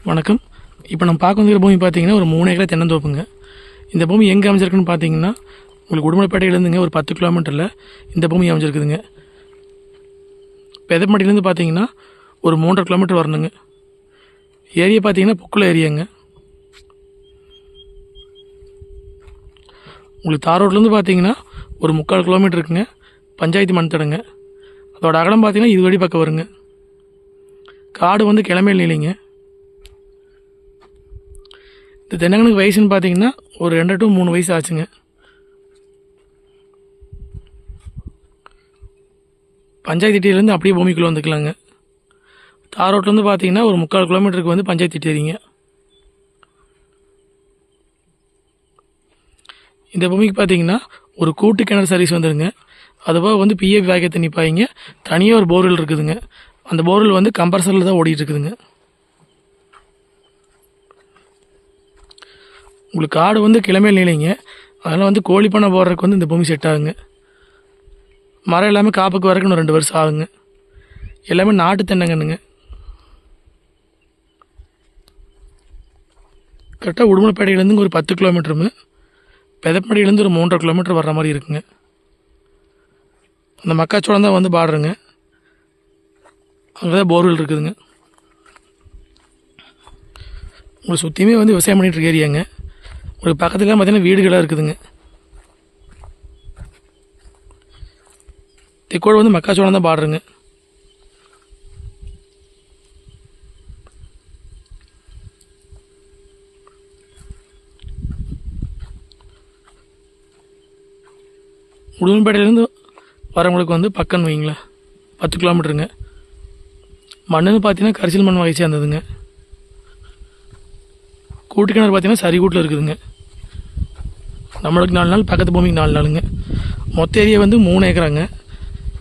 வணக்கம். இப்போ நம்ம பார்க்க வந்துருக்கிற பூமி பார்த்தீங்கன்னா ஒரு 3 ஏக்கர் தென்னந்தோப்புங்க. இந்த பூமி எங்கே அமைஞ்சிருக்குன்னு பார்த்தீங்கன்னா உங்களுக்கு உடுமலைப்பேட்டையிலேருந்துங்க ஒரு 10 கிலோமீட்டரில் இந்த பூமி அமைஞ்சிருக்குதுங்க. பெதப்பட்டியிலேருந்து பார்த்தீங்கன்னா ஒரு 3.5 கிலோமீட்டர் வரணுங்க. ஏரியா பார்த்தீங்கன்னா புக்குள்ள ஏரியாங்க. உங்களுக்கு தார் ரோட்லேருந்து பார்த்தீங்கன்னா ஒரு 3/4 கிலோமீட்டர் இருக்குங்க. பஞ்சாயத்து மண் தடங்க. அதோட அகலம் பார்த்தீங்கன்னா 20 அடி பக்கம் வருங்க. காடு வந்து கிளமையில் இல்லைங்க. இந்த தென்னங்கனுக்கு வயசுன்னு பார்த்தீங்கன்னா ஒரு 2 to 3 வயசு ஆச்சுங்க. பஞ்சாயத்து திட்டியிலேருந்து அப்படியே பூமிக்குள்ளே வந்துக்கலாங்க. தார் ரோட்லேருந்து பார்த்தீங்கன்னா ஒரு 3/4 கிலோமீட்டருக்கு வந்து பஞ்சாயத்து திட்டி ஏரிங்க. இந்த பூமிக்கு பார்த்தீங்கன்னா ஒரு கூட்டு கிணறு சர்வீஸ் வந்துடுங்க. அதுபோக வந்து பிஏபி வாய்க்க தண்ணி பாய்ங்க. தனியாக ஒரு போர்வெல் இருக்குதுங்க. அந்த போர்வெல் வந்து கம்ப்ரஸரில் தான் ஓடிட்டு இருக்குதுங்க. உங்களுக்கு காடு வந்து கிளமையில் நிலைங்க. அதனால் வந்து கோழி பண்ணை போடுறதுக்கு வந்து இந்த பூமி செட் ஆகுங்க. மரம் எல்லாமே காப்புக்கு வரக்கு இன்னும் 2 வருஷம் ஆகுங்க. எல்லாமே நாட்டு தென்னங்கன்னுங்க. கரெக்டாக உடுமலைப்பேட்டையிலேருந்து ஒரு 10 கிலோமீட்டருங்க. பெதப்படியிலேருந்து ஒரு 3.5 கிலோமீட்டர் வர்ற மாதிரி இருக்குங்க. அந்த மக்காச்சோளம் தான் வந்து பாடுறேங்க. அங்கே தான் போர்வெல் இருக்குதுங்க. உங்களுக்கு சுற்றியுமே வந்து விவசாயம் பண்ணிகிட்டு இருக்க ஏரியாங்க. உங்களுக்கு பக்கத்தில் பார்த்தீங்கன்னா வீடுகளாக இருக்குதுங்க. தெக்கோடு வந்து மக்காச்சோளம் தான் பாடுறேங்க. உடுமலைப்பேட்டையிலேருந்து வரவங்களுக்கு வந்து பக்கம்னு வைங்களேன் 10 கிலோமீட்டருங்க. மண்ணுன்னு பார்த்தீங்கன்னா கரிசல் மண் வகை சேர்ந்ததுங்க. கூட்டு கிணறு பார்த்தீங்கன்னா சரி கூட்டில் இருக்குதுங்க. நம்மளுக்கு 4 நாள், பக்கத்து பூமிக்கு 4 நாளுங்க. மொத்த ஏரியா வந்து 3 ஏக்கராங்க.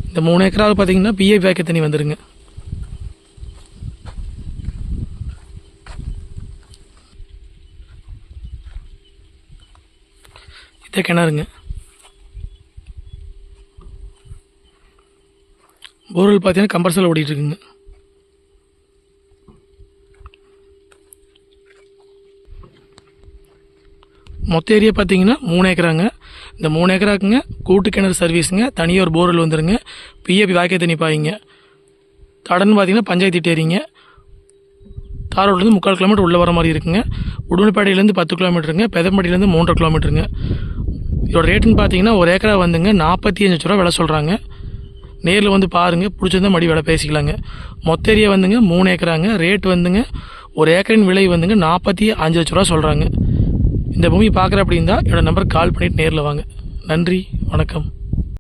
இந்த 3 ஏக்கராக பார்த்தீங்கன்னா பிஏபி வாய்க்க தண்ணி வந்துடுங்க. இதை கிணறுங்க. போர்வெல் பார்த்தீங்கன்னா கம்பர்சரில் ஓடிட்டு இருக்குங்க. மொத்த ஏரியா பார்த்தீங்கன்னா 3 ஏக்கராங்க. இந்த 3 ஏக்கராக்குங்க கூட்டு கிணறு சர்வீஸுங்க. தனியாக ஒரு போர்வெல் வந்துடுங்க. பிஏபி வாய்க்க தண்ணி பாய்ங்க. தடன்னு பார்த்தீங்கன்னா பஞ்சாயத்து திட்டேரிங்க. தார் ரோட்லேருந்து 3/4 கிலோமீட்டர் உள்ளே வர மாதிரி இருக்குங்க. உடுமலைப்பேட்டையிலேருந்து 10 கிலோமீட்டருங்க. பெதப்பட்டியிலேருந்து 3.5 கிலோமீட்டருங்க. இதோட ரேட்டுன்னு பார்த்தீங்கன்னா ஒரு ஏக்கரா வந்துங்க 45 லட்ச ரூபா விலை சொல்கிறாங்க. நேரில் வந்து பாருங்கள், பிடிச்சிருந்தா மடி விலை பேசிக்கலாங்க. மொத்த ஏரியா வந்துங்க 3 ஏக்கராங்க. ரேட் வந்துங்க ஒரு ஏக்கரின் விலை வந்துங்க 45 லட்ச ரூபா சொல்கிறாங்க. இந்த பூமி பார்க்குற அப்படின்னா என்னோடய நம்பருக்கு கால் பண்ணிவிட்டு நேரில் வாங்க. நன்றி, வணக்கம்.